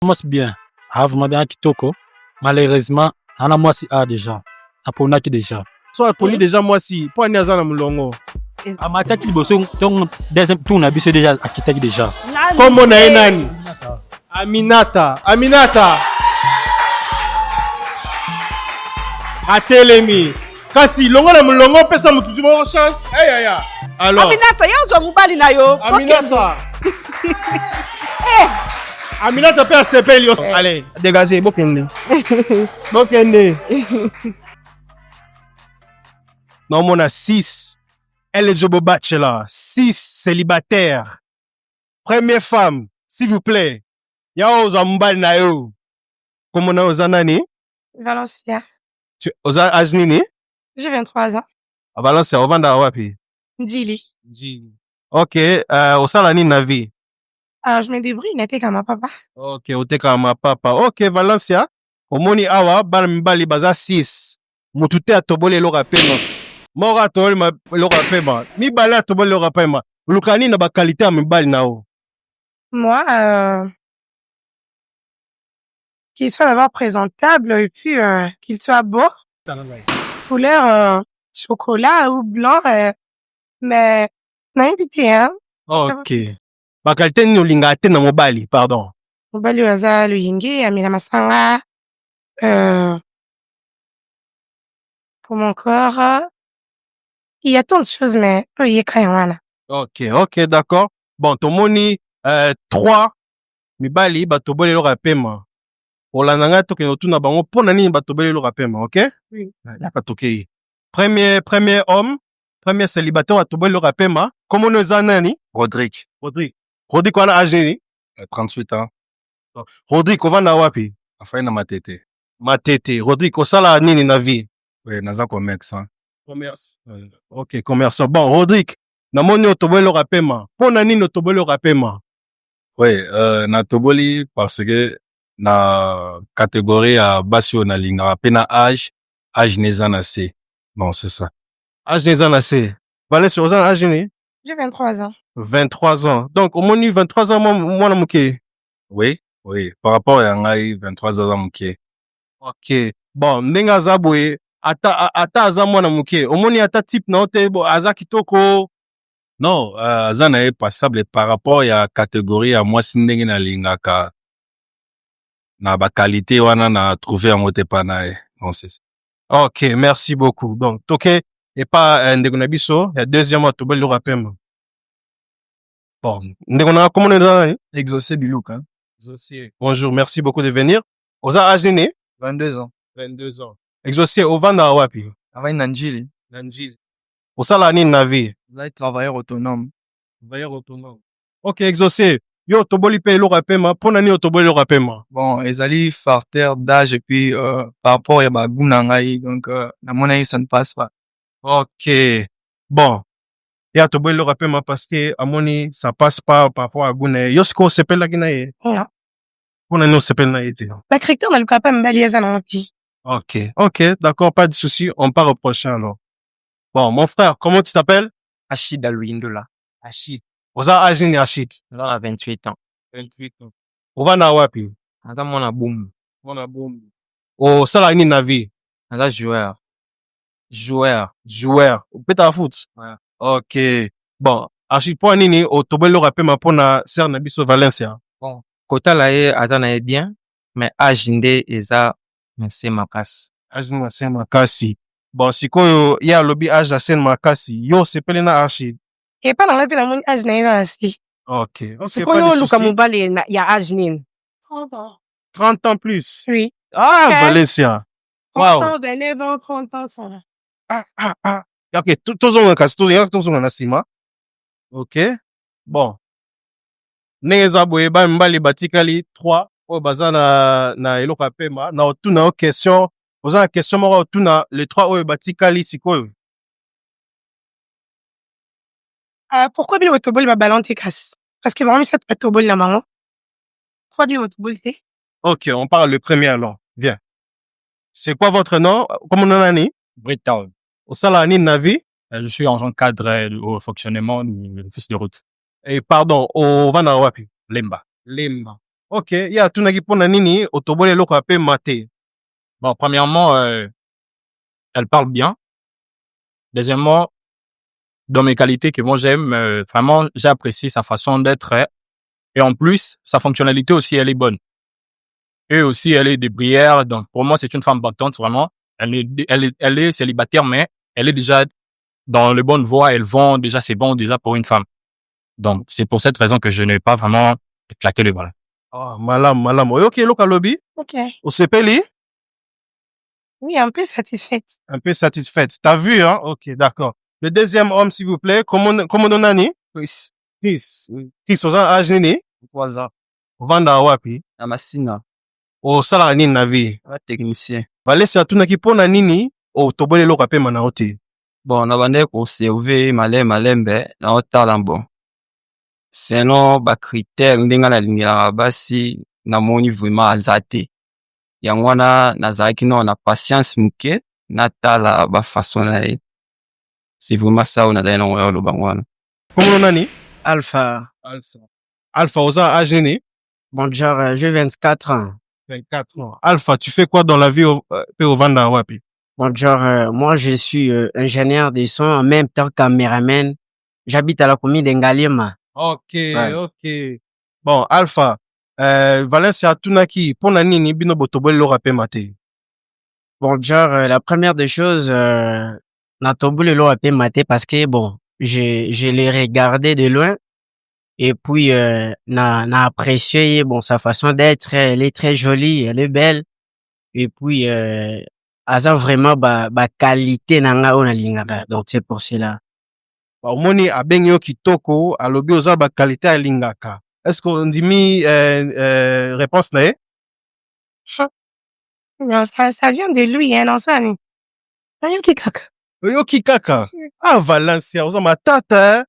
commence bien. Ah, vraiment bien kitoko. Malheureusement, on a moi si a déjà. Apona qui déjà. Soit poli déjà moi si. Pour aller à mulongo. Amata qui bosse ton deuxième tour na biso déjà akitaki déjà. Comme on a nani? Aminata. Aminata. Atelemi. Kasi longo na mulongo pesa mutuzi mo chance. Aya ya. Alors. Aminata yanzo mubali na yo. Aminata. Aminata peut s'appeler yo. Allez, dégagez bokende. Bokende. Non, on a 6 eligible bachelor, 6 célibataires. Première femme, s'il vous plaît. Ya oza mbali na yo. Comment na oza nani? Valencia. Tu oza âge nini? J'ai 23 ans. A Valencia, ovanda wapi? Njili. Njili. Ok, osala nini na vie? Je me débrouille, n'était comme ma papa. Ok, oteka ma papa. Ok, Valencia. Omoni awa, bala mbali baza 6. Mutute atobole loka pema. Mora atobole loka pema. Mi bala atobole loka pema. Lukani na ba qualité ya mbali nao. Moi, qu'il soit d'abord présentable et puis qu'il soit beau. Couleur chocolat ou blanc, mais n'importe hein. Ok. Ba qualité ni olinga te na mobali, pardon. Mobali waza luhingi, amina masanga. Pour mon corps, il y a tant de choses, mais il y a quand même. Ok, ok, d'accord. Bon, tomoni 3 mibali batobole loka pema. Olandanga toke otuna bango pona nini batobole loka pema, ok? Oui. Yaka toke. Premier homme, premier célibataire atobole loka pema. Comment nous nani? Rodrigue. Rodrigue wana âge nini? 38 ans. Rodrigue ovanda wapi? Afai na matete. Matete. Rodrigue osala nini na vie? Oui, naza commerçant. Commerce. Ok, commerçant. Bon, Rodrigue, namoni otobole loka pema. Pona nini otobole loka pema? Oui, na toboli parce que na catégorie ya basi o na linga pe na âge neza na se. Bon, c'est ça. Âge neza na se. Valencia ozana âge nini? J'ai 23 ans. 23 ans. Donc, au moins 23 ans, moi, na muke. Oui, par rapport à ngai 23 ans muke. Ok. Bon, ndenga zabwe, ata aza mwana muke. Au moins ata type na ote, bo, aza kitoko. Non, aza na e passable par rapport à catégorie ya mwasi ndenge na lingaka. Na ba qualité wana na trouver yango te pa na e. Bon, c'est ça. Ok, merci beaucoup. Donc, toke, et pas ndeko na biso, ya deuxième mois, tobel le rapem. Bon, ndeko na comment on est Exaucé Bilouk, hein. Exaucé. Bonjour, merci beaucoup de venir. Oza âge né? 22 ans. 22 ans. Exaucé, ovanda wapi? Travaille Nanjili. Nanjili. Osala nini na vie? Vous êtes travailleur autonome. Travailleur autonome. Ok, exaucé. Yo, toboli pe lo rapema, pona ni otoboli lo rapema. Bon, ezali facteur d'âge et puis par rapport à ba gunangai, donc na mon avis ça ne passe pas. Ok. Bon. Ya toboli lo rapema parce que amoni ça passe pas par rapport à gune. Yo sko sepel la ginaye. Non. Pona no sepel na été. La critère, on a le capable de baliser dans le pays. Ok, d'accord, pas de souci. On part au prochain alors. Bon, mon frère, comment tu t'appelles? Achid Alouindola. Achid. Oza âge ni Achid? Là, on a 28 ans. 28 ans. Ova na wapi? Attends, mon a boum. O sala ni na vie? Attends, joueur. Peta foot? Ouais. Ok. Bon, Achid, pour nini, o tobelo rapema pona ser na biso Valencia? Bon. Kota la e, attends, na e bien. Mais aginde, eza, c'est ma casse. Âge ni Asen Makasi. Bon, sikoyo, ya lobi âge Asen Makasi. Yo, sepele na Achid. Et pas dans la ville, mon âge n'est pas assez. Ok, C'est pas quoi de le souci. Mubali ya âge nini? 30 ans. 30 ans plus. Oui. Ah, Ok. Valencia. 30 Wow. ans, 29 ans, 30 ans, ça va. Ah. Ok, tozonga kasi, tozonga na sima. Ok. Bon. Neza boye ba mbali batikali 3 oyo baza na eloko ya pema na otuna o question oza na question moko otuna les 3 oyo batikali sikoyo. Pourquoi bien autobol va balancer casse? Parce que vraiment, cette autobol là, maman. Pourquoi bien autobol, t'es? Ok, on parle le premier alors. Viens. C'est quoi votre nom? Comment on a ni? Brital. Au salani navi? Je suis agent cadre au fonctionnement du fils de route. Et pardon, au Vana wapi? Lemba. Lemba. Ok, ya tunaki pona nini otobole eloko ape maté. Bon, premièrement, elle parle bien. Deuxièmement, dans mes qualités que moi j'aime, vraiment, j'apprécie sa façon d'être. Et en plus, sa fonctionnalité aussi, elle est bonne. Et aussi, elle est débrouillère. Donc, pour moi, c'est une femme battante, vraiment. Elle est célibataire, mais elle est déjà dans les bonnes voies. Elle vend déjà, c'est bon déjà pour une femme. Donc, c'est pour cette raison que je n'ai pas vraiment éclaté le bras. Ah, malam. Ok, eloko alobi. Ok. Osepeli? Oui, un peu satisfaite. Un peu satisfaite. T'as vu, hein? Ok, d'accord. Le deuxième homme, s'il vous plaît. Comment nani? Chris, Chris. Chris, oza âge nini? 3 ans. Ovanda wapi? Na Masina, Osalaka nini na vie? un technicien. Valesi atunaki pona nini otobole eloko ape mana ote. Bon, na bande conserver malembe na otala bon. Sinon, ba critère ndenge nalingelaka basi namoni vraiment aza te. Yango wana nazalaki na patience moke natala ba façon na ye. C'est vraiment ça on a dans le lobango wana. Comment nani? Alpha. Alpha, oza âge nini? Bon, genre, j'ai 24 ans. 24 ans. Alpha, tu fais quoi dans la vie pe ovanda wapi? Bon, genre, moi, je suis ingénieur de son en même temps caméraman. J'habite à la commune d'Engalima. Ok, Ouais. ok. Bon, Alpha, Valencia atunaki pona nini bino botobole eloko ape maté. Bon, genre, la première des choses, Natobule lo a pu mater parce que, bon, je l'ai regardé de loin. Et puis, n'a apprécié, bon, sa façon d'être. Elle est très jolie, elle est belle. Et puis, asa vraiment, qualité nanga ona lingaka. Donc, c'est pour cela. Omoni abengi yo kitoko, alobi oza ba qualité alingaka. Est-ce qu'on dit mi réponse na ye? Non, ça vient de lui, hein, non, ça, ni. Nayoki kaka. Oyoki kaka. Ah, Valencia, oza matata, hein?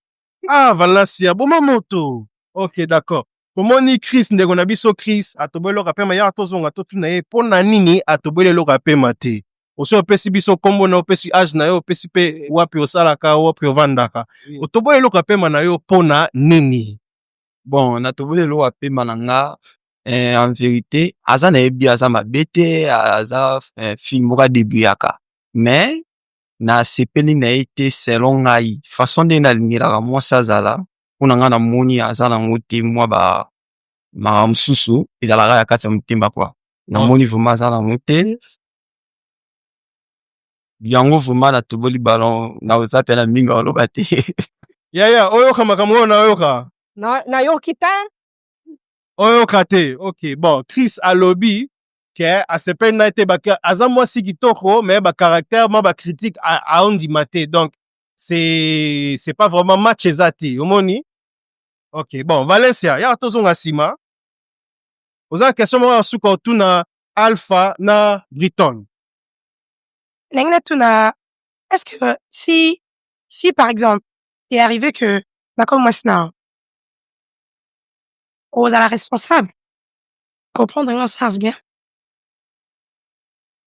Ah, Valencia, boma moto. Ok, d'accord. Omoni Chris, ndeko na biso Chris, atobole eloko ape ma ya tozonga totuna ye, pona nini atobole eloko ape mate. Oso opesi biso kombo na opesi âge na yo, opesi pe wapi osalaka, wapi ovandaka. Otobole eloko ape na yo pona nini. Bon, natobole lo apema na nga, en vérité, aza na yebi aza mabe te, aza film moko adebuyaka. Mais, na sepeli na ye te selon ngai, façon nde nalingelaka mwasi azala, mpona nga namoni aza nango te mwa makambo mosusu ezalaka ya kati ya motema kwa. Namoni vraiment aza nango te. Yango vraiment natoboli balon na oza pe na mingi oloba te. Ya, oyoka makambo oyo nayoka. Nayoki ta? Oyoka te. Ok, bon, Chris alobi ke asepeli na ete baka aza mwasi kitoko, mais ba caractère ma ba critique a ondi mate. Donc c'est pas vraiment match ezati. Omoni? Ok, bon, Valencia, ya tozonga sima. Oza question mo suka otuna Alpha na Briton. Nengna tuna, est-ce que si par exemple, il est arrivé que, d'accord, moi, c'est aux à la responsable, pour prendre en charge bien.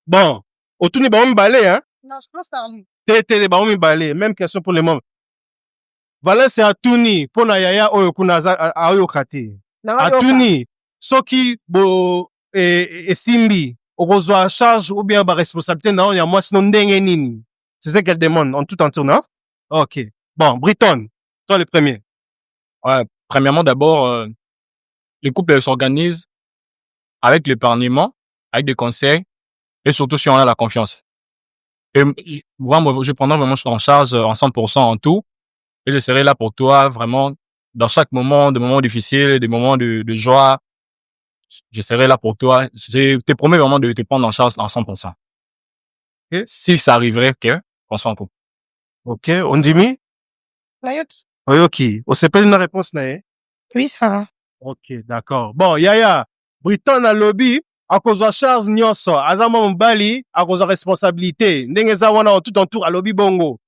Bon, otuni ba mbale, hein? Non, je pense par lui. Tete ba mbale, même question pour les membres. Valencia atuni pona yaya oyo kuna ayo kate. Atuni soki bo esimbi okozwa charge ou bien ba responsabilité na ya moi sinon ndenge nini. C'est ça qu'elle demande en tout en tournant. OK. Bon, Briton, toi le premier. Ouais, premièrement, d'abord, les couples s'organisent avec l'épargnement, avec des conseils, et surtout si on a la confiance. Et moi, je prendrai vraiment en charge en 100% en tout, et je serai là pour toi vraiment dans chaque moment, des moments difficiles, des moments de joie. Je serai là pour toi. Je te promets vraiment de te prendre en charge en 100%. Okay. Si ça arriverait, qu'on soit en couple. OK, on dit mi? Nayoki. Oyoki, on s'appelle une réponse na ye? Oui, ça va. OK, d'accord. Bon, yaya, Briton na lobby, akozwa charge nyonso, azama mbali, akozwa responsabilité. Ndenge za wana tout en tour a lobby bongo.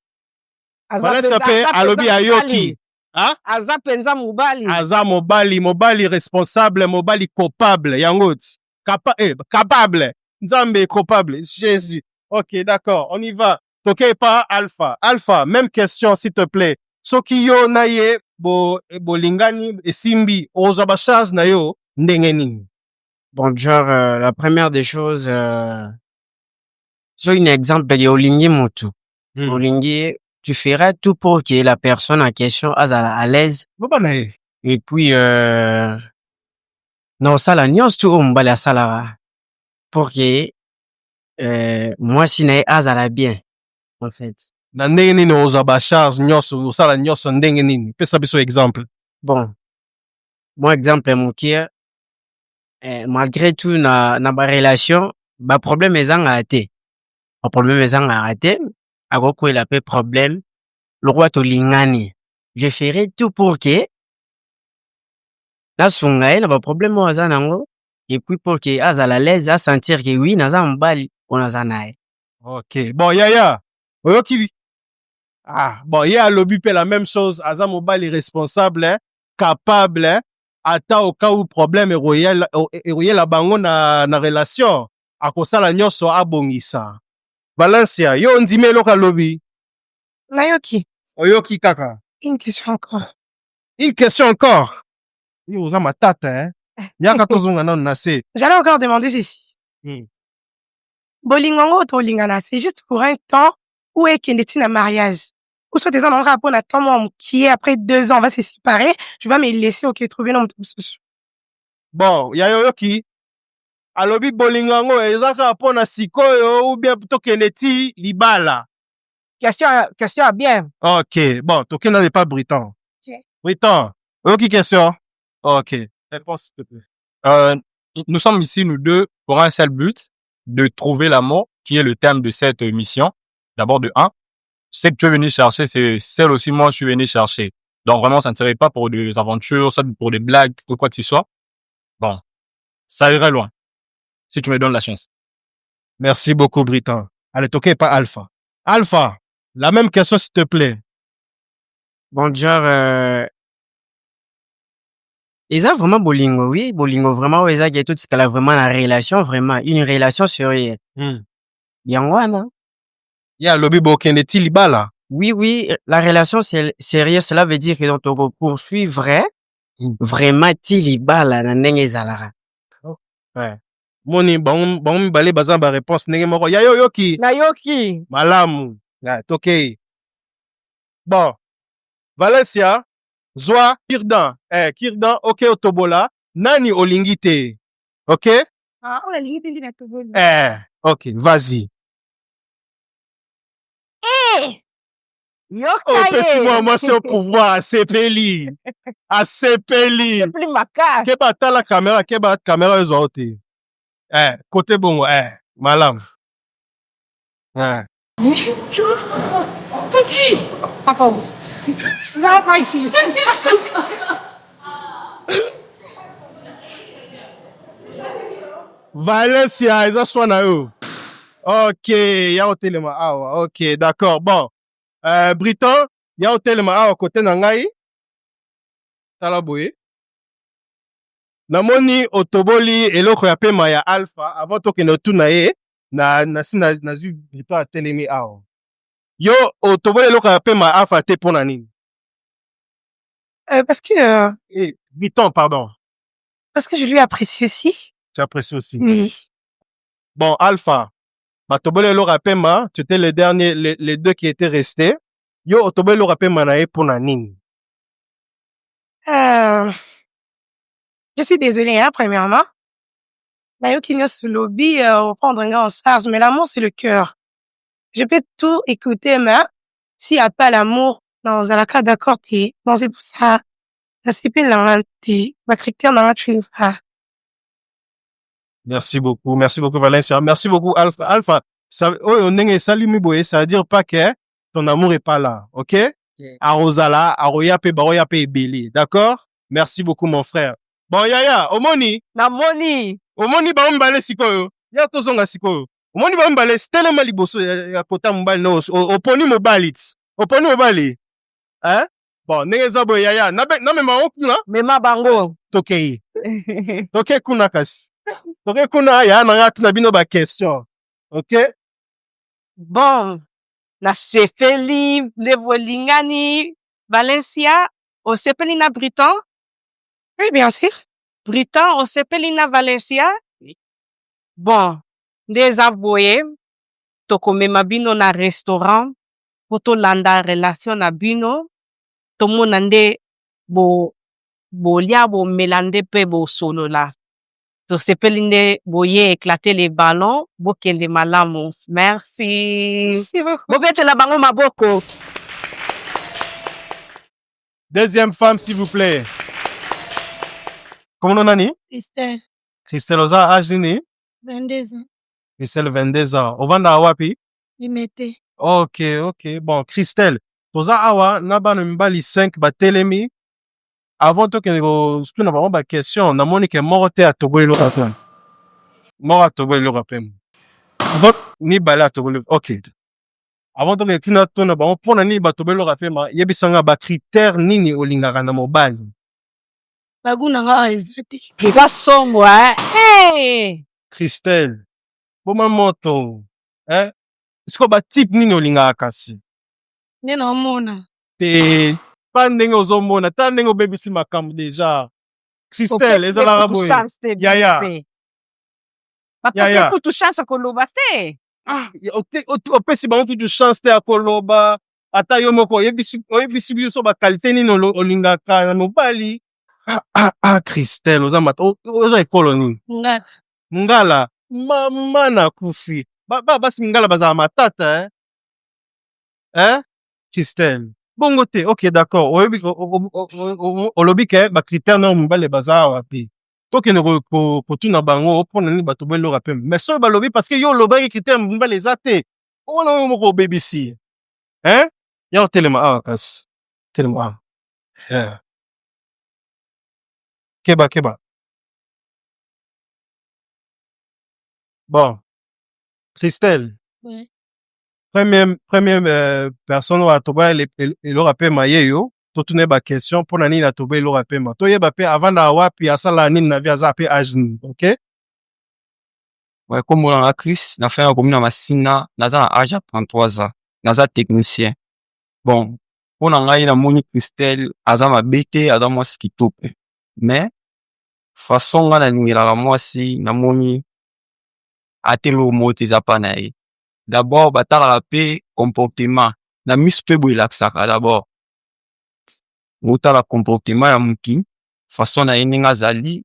Valencia pe a lobby ayoki. Hein? Aza penza mobali. Aza mobali responsable, mobali coupable. Yangot. Capable. Nzambe coupable. Jésus. OK, d'accord. On y va. Toke pas Alpha. Alpha, même question s'il te plaît. Soki yo na ye bo lingani esimbi oza ba charge na yo ndenge nini? Bon, genre, la première des choses, sur un exemple de olingi mutu. Olingi, tu feras tout pour que la personne en question soit à l'aise. Boba na ye. Et puis, non, ça, la nuance, tout, on va la salara. Pour que, moi, si n'est à la bien, en fait. Na ndenge nini ozwa ba charge nyonso osala nyonso ndenge nini? Pesa biso exemple. Bon, moi, exemple, mokia, malgré tout, na ba relation, ba problème est en raté. Ba problème est en raté. Agoko il a peu problème. Le roi to lingani. Je ferai tout pour que, na sungaye, na ba problème au zanango. Et puis pour que, à la l'aise, à sentir que oui, na mbali, on a zanaye. Ok. Bon, Yaya. Oyoki. Ah, bon, il y a lobby la même chose. Aza mobile est responsable, hein, capable, hein, ata au cas où problème est la bango na relation. Akosala nyonso abongisa. Valencia, yo ndime loka lobby. Nayoki, Oyoki kaka. une question encore. Une question encore. Yo oza matata, hein. Nyaka tozonga na nase. J'allais encore demander ceci. Bolingongo to lingana, c'est juste pour un temps où est qu'il est un mariage. Ou soit t'es en rapport à temps qui est après 2 ans, on va se séparer, tu vas me laisser, ok, trouver un homme. Bon, ya yoki. Alobi bolingango ezaka pona sikoyo ou bien plutôt keneti libala. Question bien. Ok, bon, toke n'avait pas Britan. Ok. Britan, ok question. Ok, réponse s'il te plaît. Nous sommes ici, nous deux, pour un seul but, de trouver l'amour, qui est le thème de cette mission. D'abord, de un, ce que tu es venu chercher, c'est celle aussi moi je suis venu chercher. Donc vraiment, ça ne serait pas pour des aventures, ça pour des blagues ou quoi que ce soit. Bon, ça irait loin, si tu me donnes la chance. Merci beaucoup, Britan. Allez, toke pas Alpha. Alpha, la même question s'il te plaît. Bon, genre, ils ont vraiment bolingo, oui, bolingo, vraiment, ils ont tout ce qu'elle a vraiment la relation, vraiment, une relation sérieuse. Yangwana. Ya lobby bo keneti libala. Oui, oui, la relation sérieuse, cela veut dire que dans ton poursuit vrai, vraiment, tilibala, na nenge zalara. Ouais. Moni, bon, balé bazan ba réponse nenge moko. Ya yoki. Nayoki. Malamu. Ya, toke. Bon. Valencia, Zwa, Kirdan. Kirdan, ok, otobola. Nani olingite. Ok? Ah, on a limité de la tobole. Ok, vas-y. Oh, moi, c'est au pouvoir, à Sepeli. À Sepeli. C'est plus macabre. Keba ta la caméra, keba caméra ezo ote. Côté bongo, malam. Papa, vous allez quoi ici? Valencia, eza swana yo. Ok, ya otelema awa. Ok, d'accord. Bon. Britan, ya otelema awa côté na ngai. Tala boye. Namoni otoboli eloko ya pema ya Alpha avant tokende tuna ye na zu Britan atelemi awa. Yo otoboli eloko ya pema Alpha te pona nini? Parce que, Britan, pardon. parce que je lui apprécie aussi. Tu apprécies aussi. Oui. Bon, Alpha. Batobole lo rapema, tu étais les derniers, les deux qui étaient restés. Yo, otobole lo rapema na e pona nini? Je suis désolée, hein, premièrement. Nayo qui vient sur le lobby, prendre un gars en charge, mais l'amour, c'est le cœur. Je peux tout écouter, mais s'il n'y a pas l'amour, dans la cas d'accord, bon, c'est pour ça. La CP, là, ma critère, dans la tu pas. Merci beaucoup Valencia. Merci beaucoup Alpha. Alpha, ça, on est salimi boye, ça veut dire pas que ton amour est pas là, ok? Arozala, aroyape, baroyape ebeli, d'accord? Merci beaucoup mon frère. Bon, Yaya, omoni? Namoni. Omoni ba mbale sikoyo. Ya tozonga sikoyo. Omoni ba mbale, stele mali boso ya kota mbale no, oponi mobali. Oponi mobali. Hein? Bon, neza boye Yaya, na me maokuna? Mema bango. Tokei. Toke kuna kasi. Toke kuna ya na ngati na bino ba question. OK? Bon, na sepeli, le bolingani, Valencia, au sepeli na Britan. Oui, bien sûr. Britan osepeli na Valencia? Bon, nde eza boye tokomema bino na restaurant po tolanda relation na bino tomona nde bolia bomela nde mpe bosolola tosepeli nde boye éclater les ballons bokende malamu. Merci. Merci beaucoup. Bobetela bango maboko. Deuxième femme, s'il vous plaît. Comment on a dit? Christelle, Christelle Oza, âge nini? 22 ans. Christelle, 22 ans. Ovanda awapi? Limité. Ok. Bon, Christelle. Toza awa, naba no mbali 5 batelemi. Avant to kende ko spina ba ba question, na moni ke moko te atoboli lo rapem. Moko atoboli lo rapem. Avant ni bala atoboli. Ok. Avant to ke kina to na ba pona ni ba toboli lo rapem, yebisanga ba critère nini olingaka na mobali. Baguna nga ezati. Kika sombwa, hey! Christelle. Boma moto. Siko ba type nini olingaka kasi? Nde naomona. Te pa ndenge ozomona, ta ndenge obebisi makambo deja. Christelle, ezalaka boye. Yaya. Papa kutu chance koloba te. Opesi bango kutu chance te ya koloba. Ata yo moko oyebisi biso ba qualité nini olingaka na mobali. Christelle, oza ekolo nini? Ngala. Mama na kufi. Basi ngala bazala matata, Christelle. Bongo te, ok, d'accord. Olobi ke ba critère na mobali bazala wapi. Tokende kotuna bango opona nini bato belo rapem. Mais so balobi parce que yo lobaki critère mobali eza te. Ona yo moko BBC. Ya telema kas. Telema. Keba. Bon. Christelle. Oui. Première personne wa toba le rapem mayeyo. Totune ba question pona nini na toba le rapem. Toyeba pe avant na wapi asala nini na via za pe ajni, OK? Ouais, comme on a Chris, na fait un commune à Massina, naza na âge à 33 ans, naza technicien. Bon, pour ngai na moni Christelle, aza ma bete, aza moi skitope. Mais façon nga na ningela la moi si na moni atelo motiza pa na ye. D'abord batala la paix comportement, na mis pe boilaksaka d'abord. Uta la comportement ya muki, façon na yeninga zali.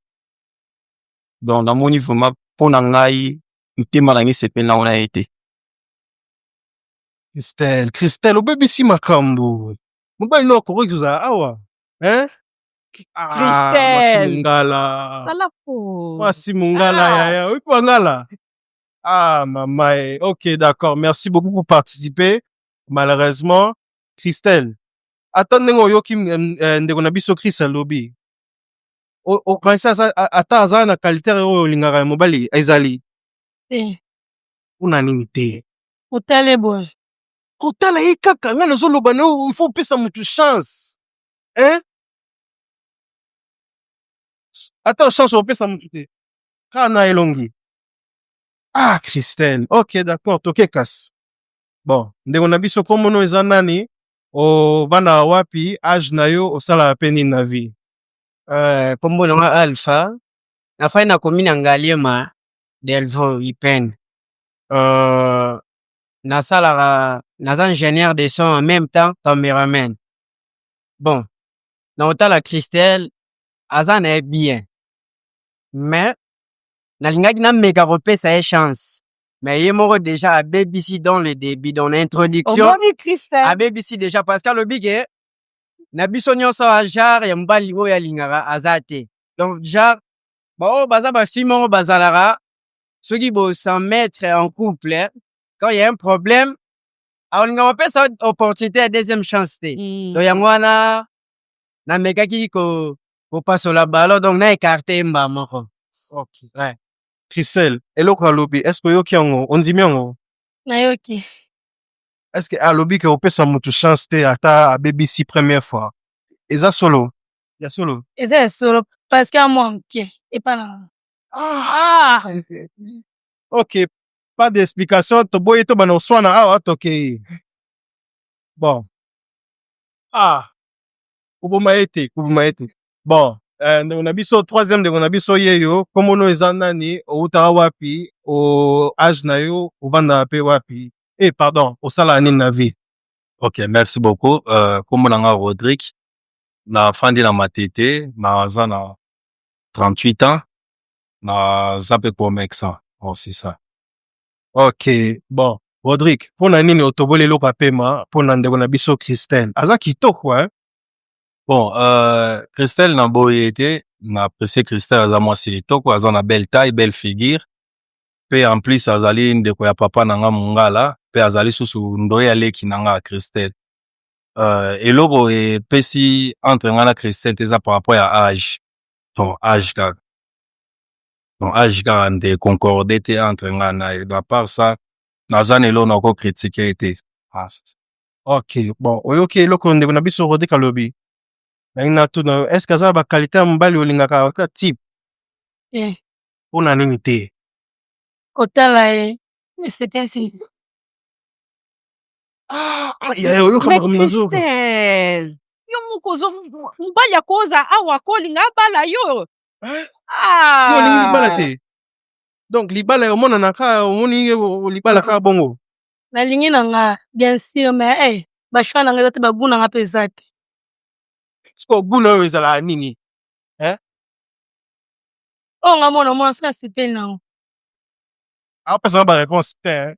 Donc na moni vraiment pour ngai ntema na ngi sepel na ona été. Christelle, obebisi makambo. Mobali no ko kuza awa. Christelle. Mungala. Salapo. Mwasi mungala yaya. Oui, ngala. Maman. Ok, d'accord. Merci beaucoup pour participer. Malheureusement, Christelle. Attendez ngo yoki ndeko na biso Christelle lobi. O kanisa ata aza na qualité oyo lingaka mobali ezali. Una nini te? Utale boy. Kotala ye kaka nga nazoloba na il faut pesa mutu chance. Ata chance opesa mutu te. Kana elongi. Christelle. Ok, d'accord. Toke kas. Bon, ndeko na biso komono eza nani? O bana wapi âge na yo osala peni na vie. Kombo na nga Alpha. Nafai na commune ya Ngaliema Delvaux Ipen. Naza ingénieur de son en même temps caméraman. Bon, na otala Christelle aza na bien. Mais nalingaki na meka kopesa ye chance. Mais ye moko déjà a BBC dans le début dans l'introduction. Omoni Christelle. A BBC déjà parce que lobi ke na biso nyonso a genre ya mbali oyo alingaka aza te. Donc genre baza ba fille moko bazalaka soki bo s'en mettre en couple quand il y a un problème alinga mapesa opportunité ya deuxième chance te. Donc yango wana na mekaki ko pasola balo donc na écarté mba moko. Ok. Ouais. Christelle, eloko alobi, est-ce que yoki yango ondimi yango? Nayoki. Est-ce que alobi ke opesa mutu chance te ata a BBC première fois? Eza solo. Ya solo. Eza solo parce que moi mkie et pas na. Ok, pas d'explication. To boye to bana oswana awa toke. Bon. Kubuma ete. Bon, ndeko na biso troisième ndeko na biso ye yo kombo no eza nani outaka wapi o age na yo ovanda pe wapi pardon osala nini na vie. Ok, merci beaucoup. Kombo na nga Rodrigue. Nafandi na Matete, naza na 38 ans. Naza pe Comexa. Bon, c'est ça. Ok, bon. Rodrigue, mpona nini otoboli eloko ya pema mpona ndeko na biso Christelle aza kitoko hein? Bon, Christelle na boye ete na apprécié Christelle aza mwasi kitoko, aza na belle taille, belle figure. Pe en plus azali ndeko ya papa na nga mongala, pe azali susu ndoye aleki na nga Christelle. Eloko epesi entre nga na Christelle eza par rapport ya âge. Donc âge kaka. Donc âge kaka nde concorde te entre nga na ye. À part ça, naza na eloko na ko critiquer ete. Ok, bon, oyoki eloko ndeko na biso Rodrigue alobi. Na tuna est-ce que aza ba qualité ya mobali olingaka ka type? Mpona nini te? Kotala ye, esepesi. Oyoka Mais makambo na nzoka. Christelle, yo moko mobali akoza awa akolinga abala yo. Yo olingi libala te. Donc libala omonanaka omoni libala kaka bongo. Nalingi na nga bien sûr mais bashwa na nga eza te bagu na nga mpe eza te. Siko guna oyo ezala nini? Oyo nga mona mwana so asepeli nango. Apesa ba réponse te.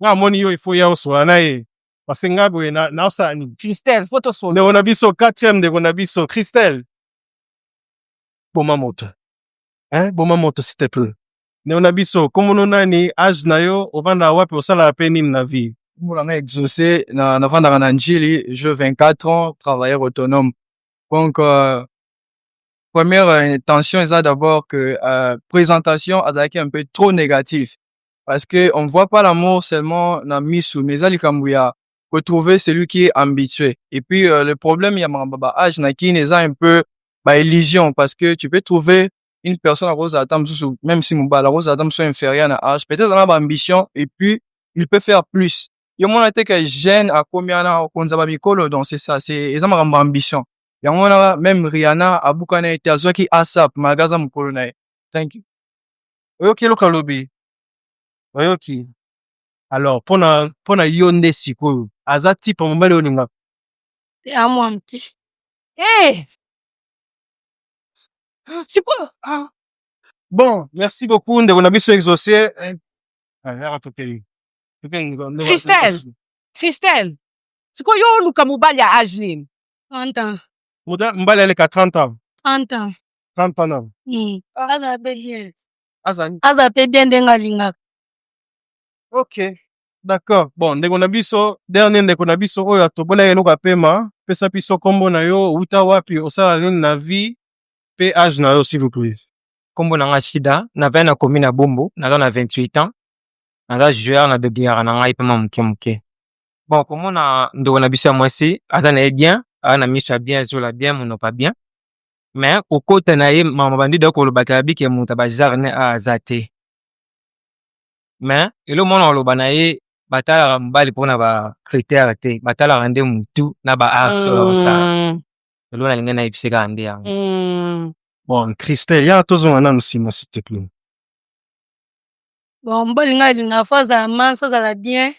Nga moni yo ifo ya osola na ye. Parce nga boye na osala nini? Christelle, photo solo. Ndeko na biso 4e ndeko na biso Christelle. Boma moto. Boma moto s'il te plaît. Ndeko na biso kombo nani âge na yo ovanda wapi osala pe nini na vie? Kombo na exaucé navandaka na Njili, je 24 ans, travailleur autonome. Donc première intention est d'abord que présentation azalaki un peu trop négatif parce que on voit pas l'amour seulement na misu mais ali kambuya retrouver celui qui est habitué. Et puis le problème il y a ma âge na qui n'est un peu illusion parce que tu peux trouver une personne à rose atam même si mon la rose atam soit inférieur à âge peut-être on a ambition et puis il peut faire plus. Yo mona te que jeune à combien na konza ba mikolo donc c'est ça c'est ezama ambition. Yango wana même Rihanna abukana ete azwaki ASAP magaza mokolo na ye. Thank you. Oyoki eloko alobi. Oyoki. Alors pona yo nde sikoyo aza type ya mobali olinga. Amwa mke. C'est quoi? Bon, merci beaucoup ndeko na biso exaucé. Christelle, siko yo luka mobali ya âge nini? 30 ans. Mobali aleka 30 ans. 30 ans. 30 ans. Aza pe bien. Aza pe bien ndenga alingaka. Ok. D'accord. Bon, ndeko na biso, dernier ndeko na biso oyo atobola eloko apema, pesa biso kombo na yo, uta wapi osala nini na vie, pe âge na yo s'il vous plaît. Kombo na nga Shida, na vena commune na Bombo, naza na 28 ans. Naza joueur na bebiyaka na ngai pe muke. Bon, kombo na ndeko na biso ya mwasi, aza na ye bien, aza na miso ya bien, ezola bien, mono pa bien. Mais kokota na ye mama bandi doko olobaka ya bike muta ba jarne aza te. Mais elo mona oloba na ye batalaka mobali mpona ba critère te, batalaka nde mutu na ba art solo osala. Elo nalingi nayebisa kaka nde yango. Bon, Christelle, ya tozonga nanu nsima s'il te plaît. Bon, mobali nga alinga fo azala mince, azala bien.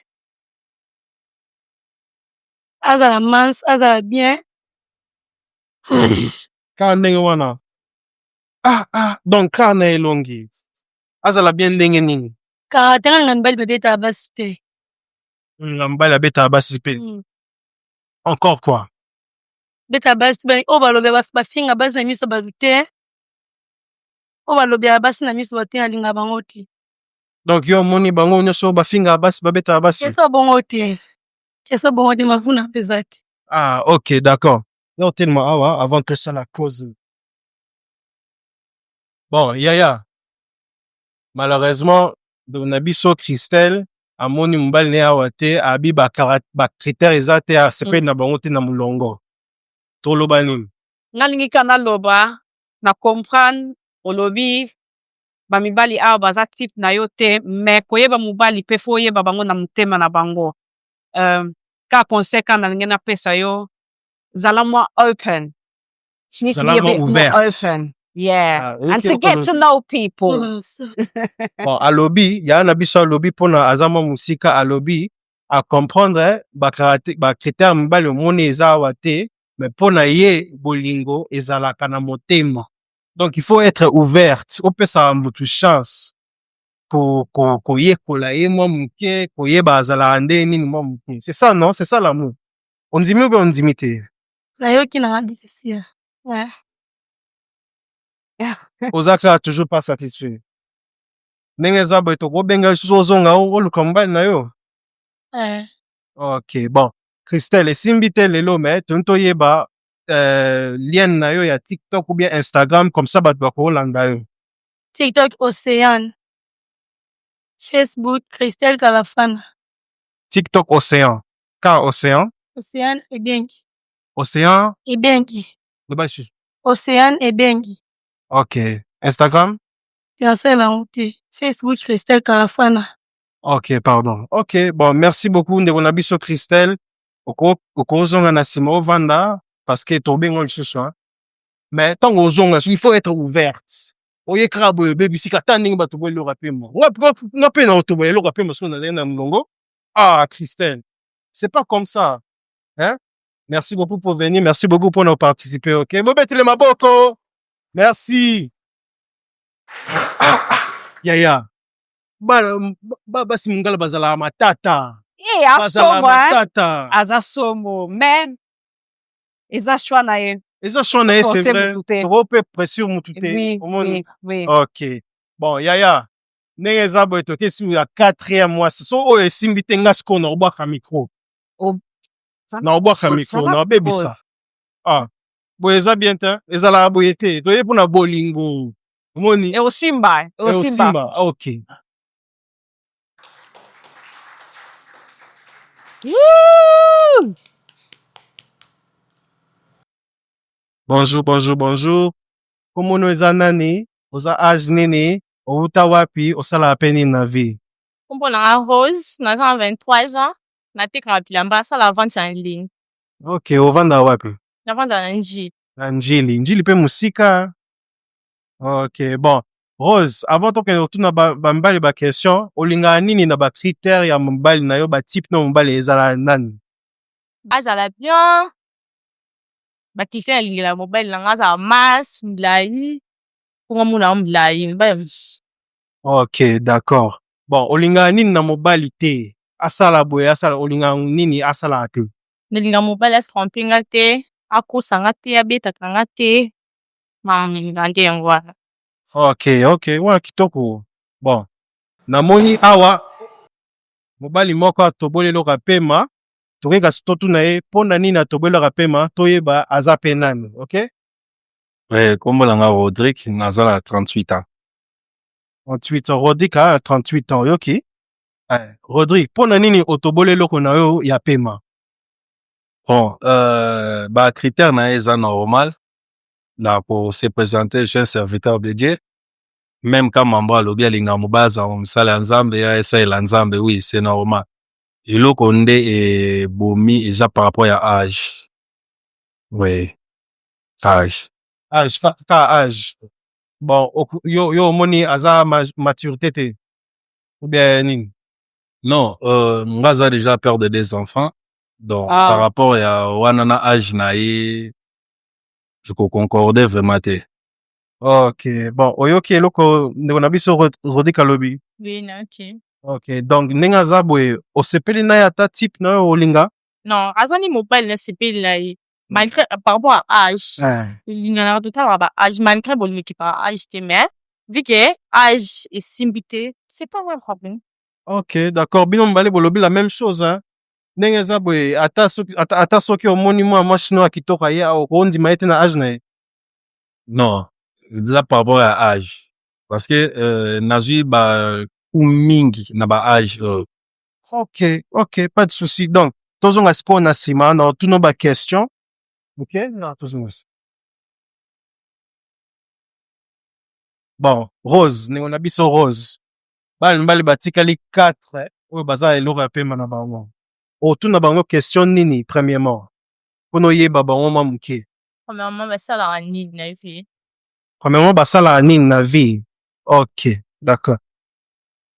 Azala mince, azala bien. Kaka ndenge wana. Donc kaka na elongi. Azala bien ndenge nini? Kaka tenga nga mobali bebeta basi te. Nga mobali abeta basi pe. Encore quoi? Beta basi bani o balobe bafinga basi na miso balu te. O balobe basi na miso batenga alinga bango te. Donc yo moni bango nyonso bafinga basi babeta basi. Keso bongo te. Keso bongo te mafuna peza te. Ok, d'accord. Non, tellement awa avant que ça la cause. Bon, Yaya. Malheureusement, na biso Christelle amoni mobali ne awa te abi ba critère eza te asepeli na bango te na mulongo. Toloba nini? Nalingi kana loba na comprendre olobi ba mibali awa baza type na yo te mais koyeba mobali pe fo yeba bango na mutema na bango. Ka conseil kana nalingi napesa yo zala mwa open. She needs to Zala be a mo bit more ouverte. open. Yeah. Ah, And okay, to get to know people. Bon, alobi, ya na biso alobi pona azama musika alobi, à comprendre ba critère mibale omoni eza awa te, mais pona ye bolingo ezalaka na motema. Donc il faut être ouverte, opesa mutu chance koyekola ye mwa muke, koyeba azalaka nde nini mwa muke. C'est ça, non? C'est ça l'amour. Ondimi ou bien ondimi te? nayoki na bien. Ouais. Ozaka toujours pas satisfait. Ndenge eza boye tokobenga lisusu ozonga oluka mobali na yo. Ouais. Ok, bon. Christelle, esimbi te lelo me toyeba lien na yo ya TikTok ou bien Instagram comme ça bato bakolanda yo. TikTok Océane. Facebook Christelle Kalafana. TikTok Océan. Ka Océan. Océane Ebengi. Océan. Ebengi. Leba shi. Océane Ebengi. Ok. Instagram. Fiancé la honte. Facebook Christelle Kalafana. Ok, pardon. Ok, bon, merci beaucoup ndeko na biso Christelle. Okozonga na sima ovanda parce que tobengo lisusu hein. Mais tant ozonga, il faut être ouverte. Oye krabo baby sika tanding bato boye lo rapemo. Nga pe na otoboye lo rapemo so na na mlongo. Ah, Christelle. C'est pas comme ça. Hein? Merci beaucoup pour venir, merci beaucoup pour nous participer, OK? Bobetele maboko. Merci. Yaya. Basi mungala bazala matata. Eh, Bazala asomo, matata. aza somo, man. Eza choix na ye. Eza choix na ye, c'est Forcé vrai. mutu te. Trop peu pression mutu te. Oui, Omoni. oui. OK. Bon, Yaya. Ndenge eza boye toke sur la 4e mois. Ce sont oyo esimbi te nga siko na obwaka micro. Na obwaka micro, na obebisa. Ah. Boye eza bien te. Ezala boye te. Toye pona bolingo. Omoni. E osimba. Osimba. OK. Woo! Bonjour. Komono eza nani? Oza âge nini? Outa wapi? Osala peni na vie. Kombo na nga Rose, naza na 23 ans, natekaka bilamba asala vente en ligne. OK, ovanda wapi? Navanda na Njili. Na Njili. Njili pe musika. OK, bon. Rose, avant tokende otuna bambali ba question, olinga nini na ba critère ya mobali na yo ba type na mobali ezala nani? Azala bien. Bakisi alingela mobali na nga azala masse, mulayi. Ponga muna mulayi. OK, d'accord. Bon, olinga nini na mobali te? Asala boye, asala olinga nini asala te? Nalinga mobali atrompe nga te, akosa nga te, abetaka nga te. Nalinga nde yango wana. OK, wana kitoko. Bon, namoni awa mobali moko atobolelaka pema, tokeka totuna ye mpona nini atobolelaka pema toyeba aza pe nani, OK? Ouais, kombo na nga Rodrigue, naza na 38 ans. 38 ans. Rodrigue a 38 ans, yoki? Rodrigue, mpona nini otoboleloko na yo ya pema? Bon, ba critère na ye eza normal. Là, pour se présenter, je suis un serviteur de Dieu. Même quand mambo alobi alinga mobali on sala nzambe ya esa ela nzambe, oui, c'est normal. Eloko nde e bomi eza par rapport à âge. Oui. Âge. Âge. Bon, yo moni aza maturité te. Ou bien nini? Non, nga za déjà père de 2 enfants. Donc, par rapport à wanana âge na ye, je peux concorder vraiment te. OK, bon, oyoki eloko ndeko na biso Rodrigue alobi. Oui, ok. OK, donc ndenge aza boye osepeli na ye ata type na yo olinga? Non, azani mobali nasepeli na ye. Malgré, par rapport à âge. Linga na total ba âge, malgré bolingi par âge te, mais vu que âge et simbité, c'est pas un problème. OK, d'accord. Bino mbali bolobi la même chose, hein. Ndenge eza boye ata soki omoni mwa machino ya kitoko ye okondima ete na âge na ye. Non, déjà par rapport à âge. Parce que nazui ba mingi na ba âge. OK, pas de souci. Donc, tozonga sport na sima na tuno ba question. OK, non, tozonga. Bon, Rose, ndeko na biso Rose. Bali mbali batikali 4, oyo baza eloko ya pema na bango. Otuna bango question nini premièrement? Pono yeba bango mwa muke. Premièrement, basalaka nini na vie? Premièrement, basala nini na vie? Ok, d'accord.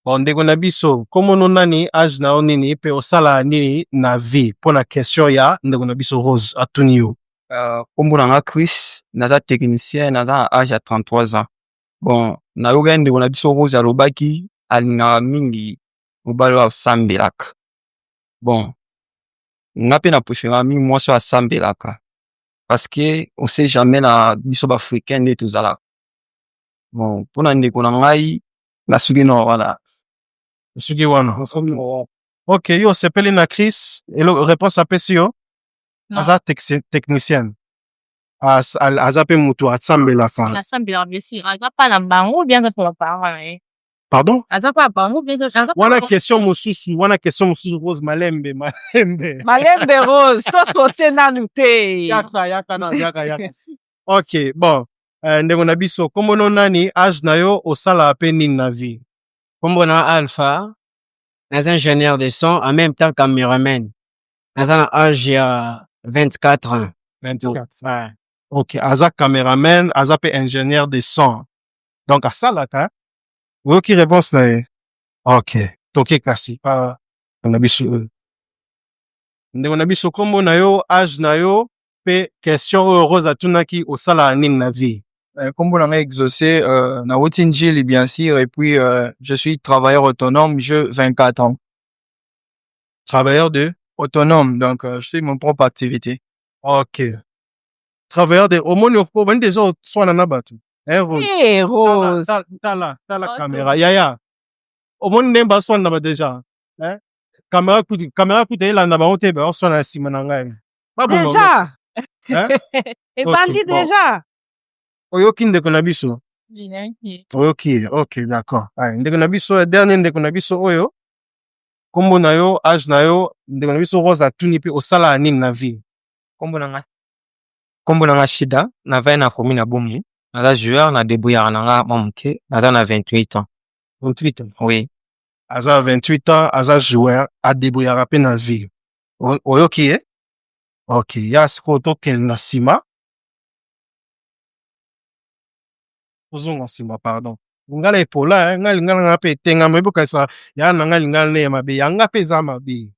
Bon, ndeko na biso, komo no nani âge na yo nini pe osala nini na vie? Pona question ya ndeko na biso Rose atuni yo. Kombo na nga Chris, naza technicien, naza na âge ya 33 ans. Bon, nayoka ndeko na biso Rose alobaki alingaka mingi mobali oyo asambelaka. Bon, nga mpe na préférera mingi mwasi oyo asambelaka. Parce que on sait jamais na biso bafricain nde tozalaka. Bon, mpona ndeko na ngai nasuki na wana. Suki wana. Ok, yo sepeli na Chris, elo réponse apesi yo? Non. Aza technicienne. Aza pe mutu asambelaka. Nasambelaka bien sûr. Aza pa na bango ou bien aza pa na parents na ye? Pardon? Aza pa na bango ou bien aza pa Wana na question mosusu Rose malembe. Malembe Rose, tosote nanu te. Yaka. Ok, bon. Ndeko na biso, kombo no nani âge na yo osala pe nini na vie? Kombo na Alpha, naza ingénieur de son, en même temps caméraman. Naza na âge ya 24 ans. 24. Ouais. Ok, aza cameraman, aza pe ingénieur de son. Donc asalaka, oyoki réponse na ye? Ok, toke kasi, pa na biso. Ndeko na biso, kombo na yo, âge na yo, pe question oyo Rose atunaki osala nini na vie? Kombo na nga Exaucé, na wuti Njili bien sûr, et puis je suis travailleur autonome, j'ai 24 ans. Travailleur de? Autonome, donc je fais mon propre activité. Ok. Travailleur de, omoni opo, bani déjà oswana na batu. Rose. Eh, Rose. Tala caméra. Yaya. Omoni ndemba oswana na ba déjà. Caméra kuta elanda bango te ba oswana na sima na ngai. Pas bon. Déjà. Et Ok, bandit bon. déjà. Oyoki ndeko na biso. Oyoki, ok, d'accord. Allez, ndeko na biso, dernier ndeko na biso oyo. Kombo na yo, âge na yo, ndeko na biso Rose atuni pe osala nini na vie? Kombo na nga Shida, na vai na komi na Bumbu. Naza joueur na débrouillard na nga mamuke, naza na 28 ans. 28 ans. Oui. Aza 28 ans, aza joueur, a débrouillard pe na vie. Oyoki, Ok, ya siko toke na sima. Ozonga sima, pardon. Ngala epola, ngala nga pe tenga meboka sa ya na ngala ne mabe, yanga pe za mabe.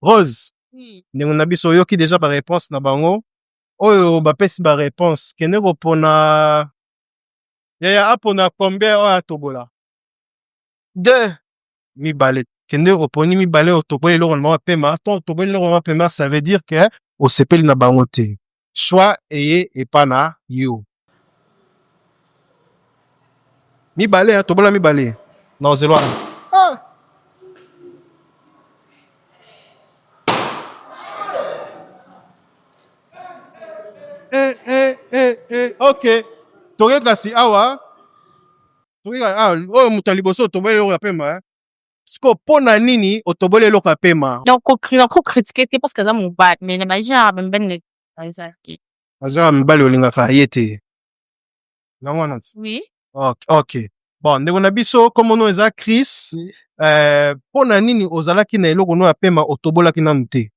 Rose. Ndeko na biso oyoki déjà ba réponse na bango. Oyo bapesi ba réponse kende kopona ya apona combien oyo atobola? 2. Mibale. Kende koponi mibale otoboli eloko na bango pema. Ton otoboli eloko na bango pema, ça veut dire que osepeli na bango te. Choix eye epa na yo. Mibale, tobola mibale. Non, zelo. Ok. Toke kasi awa. Oyo mutu liboso otoboli eloko ya pema. Siko pona nini otoboli eloko ya pema? Donc, ko critiquer te parce que aza mobali, mais na baja bembene azaki. Aza mibali olingaka ye te. Nango wana ti? Oui. Ok. Bon, ndeko na biso komono eza Chris. Pona nini ozalaki na eloko no ya pema otobolaki nanu te?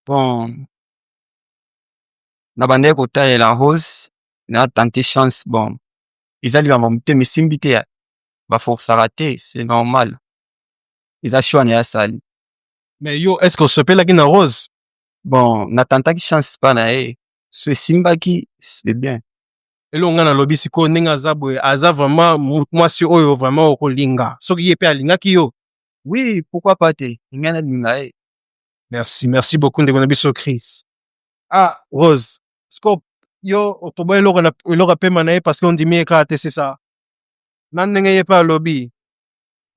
Bon, na bande kotalela Rose, na tenter chance, bon. Eza likambo motema esimbi te, baforsaka te, c'est normal. Eza choix na ya sali. Mais yo, est-ce que osepelaki na Rose? Bon, na tantaki chance pa na ye. So esimbaki, c'est bien. Elo nga na lobi siko ndenge aza boye, aza vraiment mwasi oyo vraiment okolinga. Soki ye pe alingaki yo. Oui, pourquoi pas te? Nga na linga ye. Merci beaucoup ndeko na biso Chris. Rose. Siko yo otoboye eloko pema na ye parce qu'on dit mieux ka te c'est ça. Nan ndenge ye pa lobi.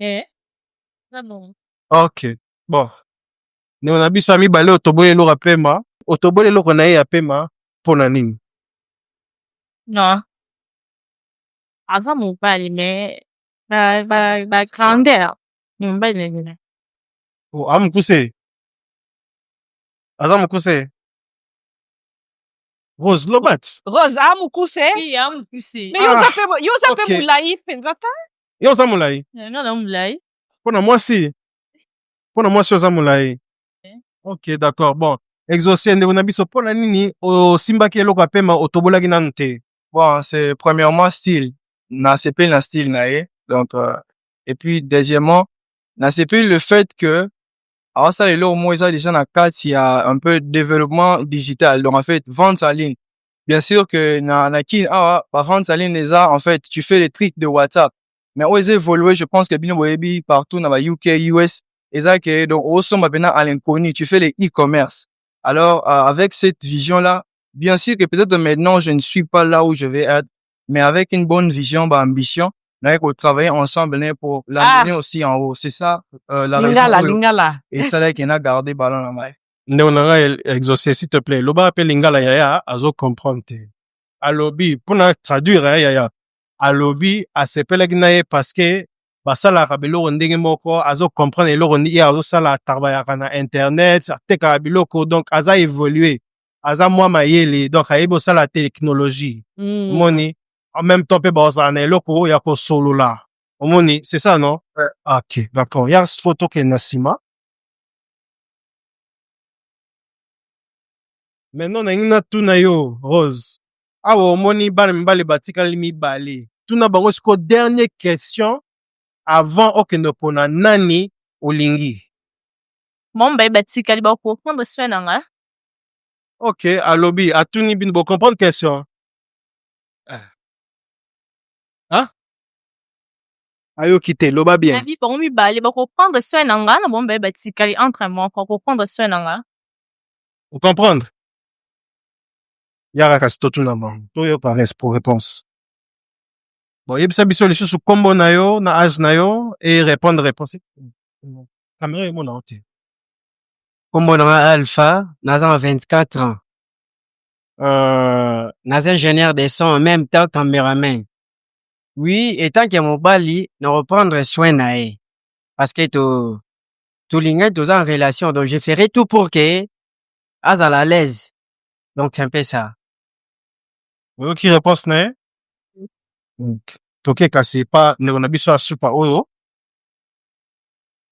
C'est bon. Ok. Bon. Ndeko na biso mibale otoboye eloko pema, otoboye eloko na ye ya pema pona nini? Non. Aza mobali, mais ba grandeur. Ni mobali nini. Oh, amukuse. Aza mukuse. Rose Lobat. Rose, amukuse. Oui, amukuse. Mais yo zape mulai penza ta? Yo za mulai. Nga na mulai. Pona mwasi oza mulai. Ok, d'accord. Bon. exaucer ndeko na biso pona nini osimbaki eloko apema otobolaki nanu te? Bon, c'est premièrement style. Na CP na style na ye. Donc, et puis deuxièmement, na CP le fait que, alors ça, au moins, ça, déjà, dans 4, il y a un peu de développement digital. Donc, en fait, vente en ligne. Bien sûr que, par vente en ligne, en fait, tu fais les tricks de WhatsApp. Mais, aux évoluer, je pense que, bien, partout, dans la UK, US, et ça, que, donc, au sommet, maintenant, à l'inconnu, tu fais les e-commerce. Alors, avec cette vision-là, bien sûr que peut-être maintenant, je ne suis pas là où je vais être, mais avec une bonne vision, ambition, on va travailler ensemble pour l'amener aussi en haut. C'est ça, la raison. Lingala. Et ça, là, qu'on a gardé ballon en main. Ndeko na ngai exaucer s'il te plaît. Loba appelle lingala yaya azo comprendre te. Alobi pona traduire yaya. Alobi asepelaki na ye parce que basalaka biloko ndenge moko azo comprendre eloko ye azosala travaillaka na internet atekaka biloko donc aza évoluer aza mwa mayele donc ayebi osala technologie omoni en même temps mpe bazala na eloko oyo ya kosolola omoni c'est ça non? Ok d'accord ya photo ke na nsima maintenant nangi natuna yo Rose awa omoni bana mibale batikali mibale tuna bango siko dernière question avant okende pona nani olingi. Mon bébé batikali ba comprendre soin nanga. Ok, alobi atuni bin bo comprendre question. Hein? Ayo kite loba bien. Nabi ba mibale ba comprendre soin nanga na mon bébé batikali entre moi pour comprendre soin nanga. Vous comprendre? Yara kasto tuna bango. Toyo pares pour réponse. Bon, yebisa biso les choses kombo na yo, na âge na yo, et répondre réponse. Caméra est mon ante. Kombo na Alpha, naza 24 ans. Naza ingénieur de son en même temps caméraman. Oui, étant que mon bali, na reprendre soin na ye. Parce que tout l'ingat, tous en relation, donc je ferai tout pour que, à la l'aise. Donc, c'est un peu ça. Oui, qui réponse na toke kasi pa ndeko na biso asupa oyo.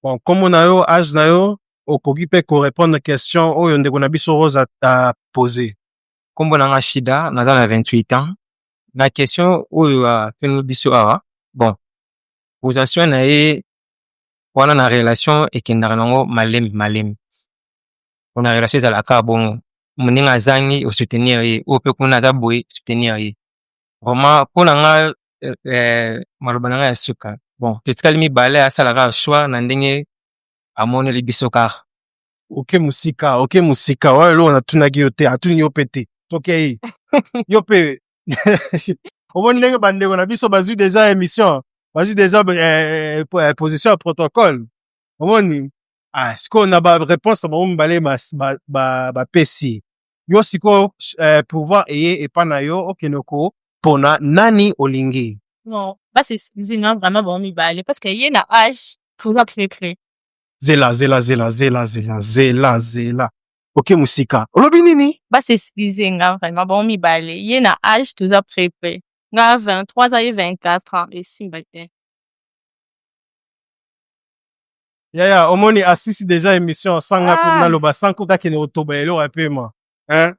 Bon, kombo na yo, âge na yo, okoki pe ko répondre question oyo ndeko na biso Rose a posé. Kombo na nga Shida, naza na 28 ans. La question oyo tenu biso awa, bon, posation na ye wana na relation ekendaka nango malemi. Ona relation ezalaka bon, moninga azangi o soutenir ye, o pe kuna aza boye soutenir ye. Vraiment, pona nga maloba na nga ya suka. Bon, totikali mibale asalaka choix na ndenge amoneli biso kaka. Ok musika, wala lo na tunaki yo te, atuni yo pe te. Toke yo pe. Omoni ndenge bandeko na biso bazwi déjà émission, bazwi déjà position à protocole. Omoni siko na ba réponse ba mbale ba pesi. Yo siko pouvoir eye epa na yo okenoko pona nani olingi. Non, bah c'est zinga vraiment bon mibale parce que y na âge tout ça près. Zela. Ok musika. Olobi nini? Bah c'est zinga vraiment bon mibale. Y na âge tout ça près. Nga 23 ans et 24 ans et simbate. Yaya, omoni assisi déjà émission sanga na loba sanko takene otobelo rapema. Hein?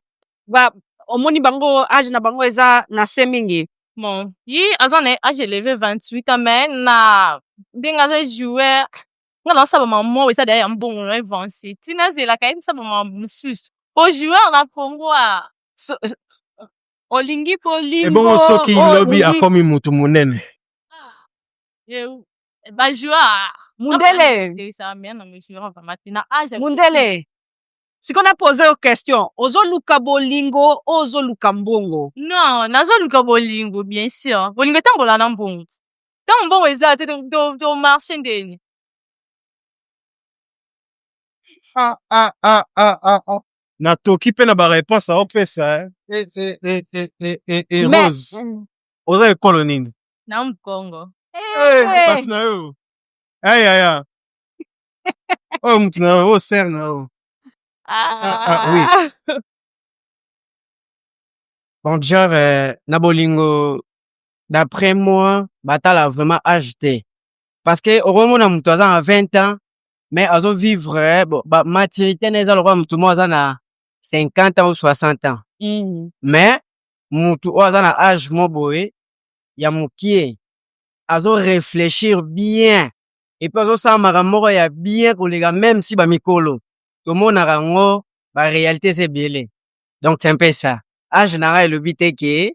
Ba omoni bango âge na bango eza na semingi. Bon, yi azane âge élevé 28 ans mais na dinga za jouer nga na saba maman we sa derrière un bon avancé. Tina zela ka im saba maman sus. O joueur na Congo a olingi polingo. Et bon soki lobby a komi mutu munene. Ba joueur Mundele. Mundele. Sikona pose o question. Ozo luka bolingo, ozo luka mbongo. Non, nazo luka bolingo, bien sûr. Bolingo tambola na mbongo. Tant mbongo ezate do marché ndeni. Na toki pe na ba réponse a opesa. Rose. Oza ekolo nini? Na Mkongo. Batu na yo. Aya. Oh, mutu na yo, ser na yo. Oui. Bon, genre, Nabolingo, d'après moi, Batala a vraiment acheté. Parce que, au moment où on a 20 ans, mais, azo vivre, bon, maturité, n'est-ce pas, tout le monde, 50 ans ou 60 ans. Mais, mutu oyo aza na âge mo boye, ya mokie, azo réfléchir bien. Et puis azosala makambo moko ya bien koleka même si bamikolo. Tomonaka yango, réalité c'est ebele. Donc c'est un peu ça. Âge na nga elobi te ke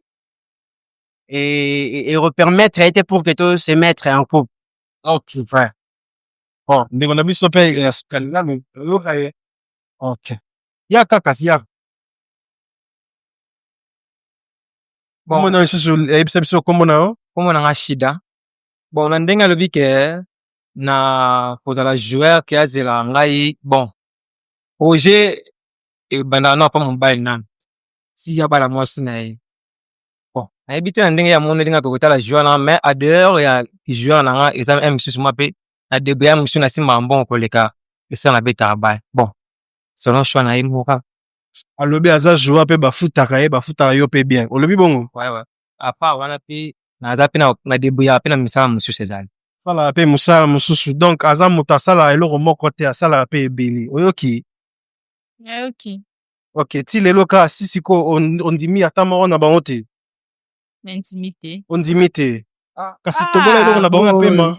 et repermettre été pour que tous se mettre en couple. Ok, ouais. Bon, ndeko na biso mpe ya sukalinga loka ye. Ok. Yaka kasi yaka. Bon, Kombo na lisusu eyebisa biso kombo na yo? kombo na nga Shida. Bon, na ndenge alobi ke na kozala joueur ke azela ngai, bon, projet ebanda na pa mobile nanu. Si ya bala mwasi na ye. Bon, nayebi te na ndenge ya mono ndenge tokotala joueur na nga, mais a dehors ya joueur na nga eza mosusu mwa mpe na degré ya mosusu nasimba mbongo koleka esala nabetaka bale. Bon, selon choix na ye moko. Alobi aza joueur mpe bafutaka yo mpe bien. Olobi bongo? Ouais. À part wana mpe naza mpe na débrouillard mpe na misala mosusu ezali. Asalaka mpe mosala mosusu. Donc aza moto asalaka eloko moko te, asalaka mpe ebele. Oyoki? Nayoki. Ok, ti lelo kaka sisiko ondimi ata moko na bango te? Intimité. Ondimi te. Ah, kasi tobola eloko na bango ya pema.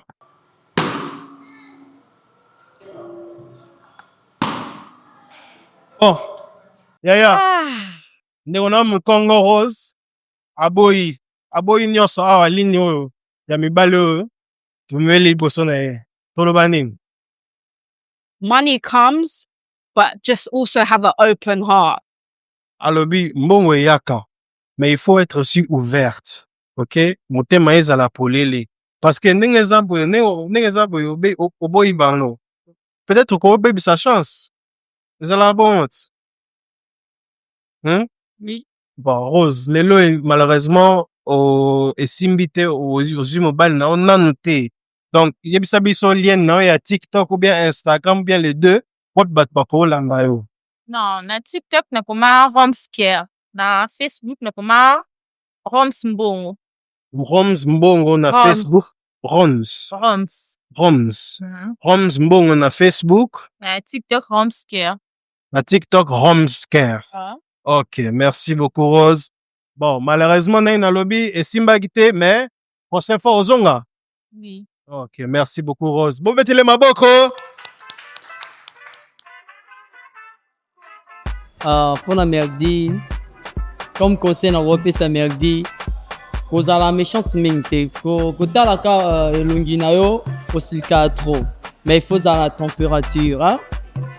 Bon, yaya, ndeko na Mukongo Rose, aboyi nyonso awa lini oyo ya mibale oyo, tumeli liboso na ye. Toloba nini? Money comes, but just also have an open heart. Alobi mbongo eyaka, mais il faut être aussi ouverte. Ok? Motema ezala polele. Parce que ndenge eza boye oboyi bango. Peut-être ko obebi sa chance. Ezala bon. Oui. Bon, Rose, lelo malheureusement esimbi te ozwi mobile na o nanu te. Donc, yebisa biso lien na ya TikTok ou bien Instagram ou bien les deux, pot bat bakolanga yo. Non, na TikTok nakoma Romscare. Na Facebook nakoma Roms Mbongo. Roms Mbongo na Facebook. Roms Mbongo na Facebook. Na TikTok Romscare. Na TikTok Romscare. Ok, merci beaucoup Rose. Bon, malheureusement na lobby esimba gite, mais prochaine fois ozonga. Oui. Ok, merci beaucoup Rose. Bon betele maboko. Mpona merdi, comme conseil na kopesa merdi, kozala méchante mingi te, kotalaka elongi na yo kosilika trop, mais il faut zala la température, hein?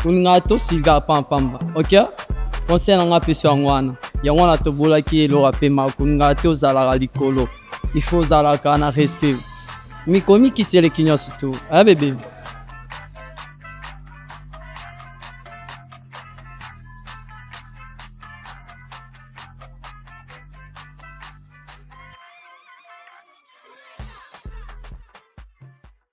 Kuninga tosilika pampamba, ok? Conseil nanga pesa yango wana tobolaki eloko apema kuninga te ozalaka likolo, il faut ozalaka na respect. Mikomi kitele kinyoso tu, bébé.